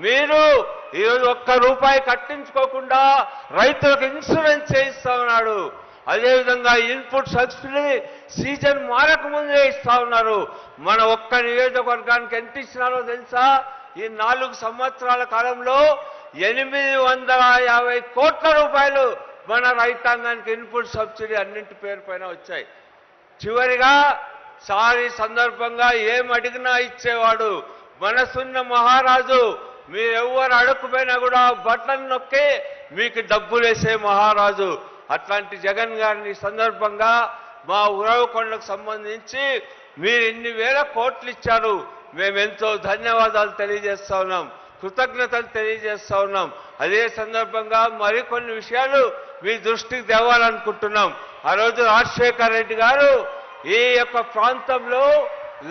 మీరు ఈరోజు ఒక్క రూపాయి కట్టించుకోకుండా రైతులకు ఇన్సూరెన్స్ చేయిస్తా ఉన్నాడు. అదేవిధంగా ఇన్పుట్ సబ్సిడీ సీజన్ మారకముందే ఇస్తా ఉన్నారు. మన ఒక్క నియోజకవర్గానికి ఎంత ఇచ్చినారో తెలుసా? ఈ 4 సంవత్సరాల కాలంలో 850 కోట్ల రూపాయలు మన రైతాంగానికి ఇన్పుట్ సబ్సిడీ అన్నింటి పేరుపైన వచ్చాయి. చివరిగా సారి సందర్భంగా ఏం అడిగినా ఇచ్చేవాడు మనసున్న మహారాజు. మీరెవ్వరు అడుక్కుపోయినా కూడా బటన్ నొక్కి మీకు డబ్బులేసే మహారాజు. అట్లాంటి జగన్ గారిని సందర్భంగా మా ఉరవకొండకు సంబంధించి మీరు ఇన్ని వేల కోట్లు ఇచ్చారు. మేమెంతో ధన్యవాదాలు తెలియజేస్తా ఉన్నాం, కృతజ్ఞతలు తెలియజేస్తా ఉన్నాం. అదే సందర్భంగా మరికొన్ని విషయాలు మీ దృష్టికి తేవాలనుకుంటున్నాం. ఆ రోజు రాజశేఖర రెడ్డి గారు ఈ యొక్క ప్రాంతంలో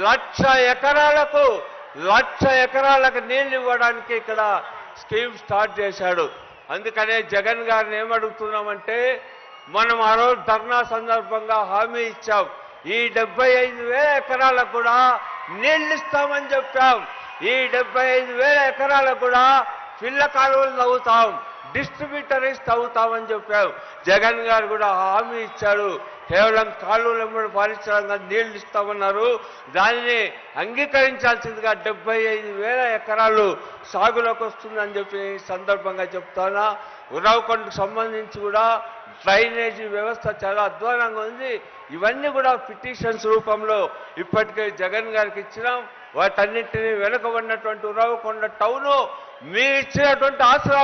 1,00,000 ఎకరాలకు నీళ్లు ఇవ్వడానికి ఇక్కడ స్కీమ్ స్టార్ట్ చేశాడు. అందుకనే జగన్ గారిని ఏమడుగుతున్నామంటే, మనం ఆ రోజు ధర్నా సందర్భంగా హామీ ఇచ్చాం. ఈ 75,000 ఎకరాలకు కూడా నీళ్లు ఇస్తామని చెప్పాం. ఈ 75,000 ఎకరాలకు కూడా పిల్ల కాలువలు తవ్వుతాం, డిస్ట్రిబ్యూటరీస్ తవ్వుతామని చెప్పాం. జగన్ గారు కూడా హామీ ఇచ్చారు. కేవలం కాలువలు వెంబడి పారించడంగా నీళ్లు ఇస్తామన్నారు. దానిని అంగీకరించాల్సిందిగా 75,000 ఎకరాలు సాగులోకి వస్తుందని చెప్పి ఈ సందర్భంగా చెప్తానా. ఉరవకొండకు సంబంధించి కూడా డ్రైనేజీ వ్యవస్థ చాలా అధ్వానంగా ఉంది. ఇవన్నీ కూడా పిటిషన్స్ రూపంలో ఇప్పటికే జగన్ గారికి ఇచ్చినాం. వాటన్నింటినీ వెనుకబడినటువంటి ఉరవకొండ టౌను మీరు ఇచ్చినటువంటి ఆసరా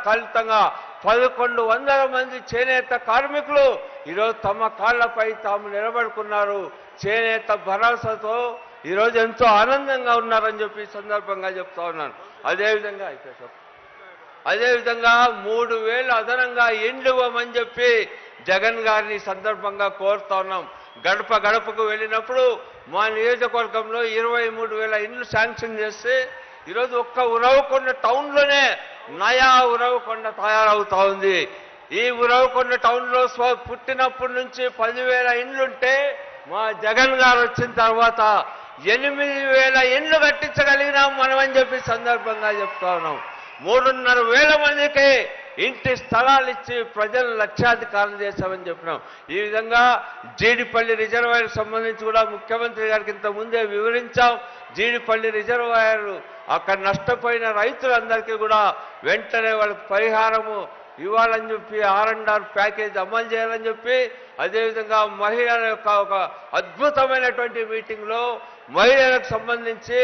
ఫలితంగా 1,100 మంది చేనేత కార్మికులు ఈరోజు తమ కాళ్లపై తాము నిలబడుకున్నారు. చేనేత భరోసాతో ఈరోజు ఎంతో ఆనందంగా ఉన్నారని చెప్పి ఈ సందర్భంగా చెప్తా ఉన్నాను. అదేవిధంగా 3,000 అదనంగా ఇండ్లు ఇవ్వమని చెప్పి జగన్ గారిని సందర్భంగా కోరుతా ఉన్నాం. గడప గడపకు వెళ్ళినప్పుడు మా నియోజకవర్గంలో 23,000 ఇండ్లు శాంక్షన్ చేస్తే ఈరోజు ఒక్క ఉరవకొండ టౌన్లోనే నయా ఉరవకొండ తయారవుతా ఉంది. ఈ ఉరవకొండ టౌన్లో పుట్టినప్పటి నుంచి 10,000 ఇండ్లుంటే మా జగన్ గారు వచ్చిన తర్వాత 8,000 ఇండ్లు కట్టించగలిగినాం మనం అని చెప్పి సందర్భంగా చెప్తా ఉన్నాం. 3,500 మందికి ఇంటి స్థలాలు ఇచ్చి ప్రజలు లక్షాధికారులు చేశామని చెప్పినాం. ఈ విధంగా జీడిపల్లి రిజర్వాయర్ సంబంధించి కూడా ముఖ్యమంత్రి గారికి ఇంత ముందే వివరించాం. జీడిపల్లి రిజర్వాయర్ అక్కడ నష్టపోయిన రైతులందరికీ కూడా వెంటనే వాళ్ళకి పరిహారము ఇవ్వాలని చెప్పి R&R ప్యాకేజ్ అమలు చేయాలని చెప్పి, అదేవిధంగా మహిళల యొక్క ఒక అద్భుతమైనటువంటి మీటింగ్లో మహిళలకు సంబంధించి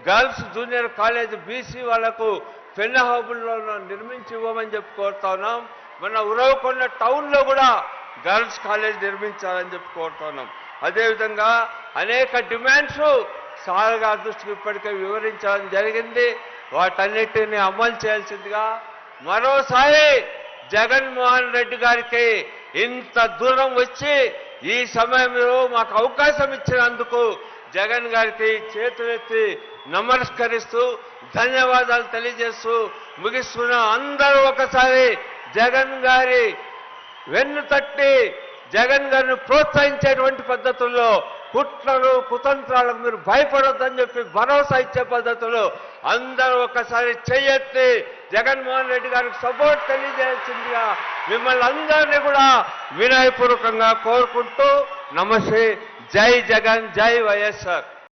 గర్ల్స్ జూనియర్ కాలేజ్ బీసీ వాళ్లకు పెన్న హబుల్లో నిర్మించి ఇవ్వమని చెప్పి కోరుతా ఉన్నాం. మన ఉరవకొండ టౌన్లో కూడా గర్ల్స్ కాలేజ్ నిర్మించాలని చెప్పి కోరుతా ఉన్నాం. అదేవిధంగా అనేక డిమాండ్స్ సార్ గారి దృష్టికి ఇప్పటికే వివరించడం జరిగింది. వాటన్నిటిని అమలు చేయాల్సిందిగా మరోసారి జగన్మోహన్ రెడ్డి గారికి ఇంత దూరం వచ్చి ఈ సమయంలో మాకు అవకాశం ఇచ్చినందుకు జగన్ గారికి చేతులెత్తి నమస్కరిస్తూ ధన్యవాదాలు తెలియజేస్తూ ముగిస్తున్నా. అందరూ ఒకసారి జగన్ గారి వెన్ను తట్టి జగన్ గారిని ప్రోత్సహించేటువంటి పద్ధతుల్లో, కుట్రలు కుతంత్రాలకు మీరు భయపడొద్దని చెప్పి భరోసా ఇచ్చే పద్ధతులు అందరూ ఒకసారి చెయ్యెత్తి జగన్మోహన్ రెడ్డి గారికి సపోర్ట్ తెలియజేయాల్సిందిగా మిమ్మల్ని అందరినీ కూడా వినయపూర్వకంగా కోరుకుంటూ నమస్తే. జై జగన్, జై వైఎస్ఆర్.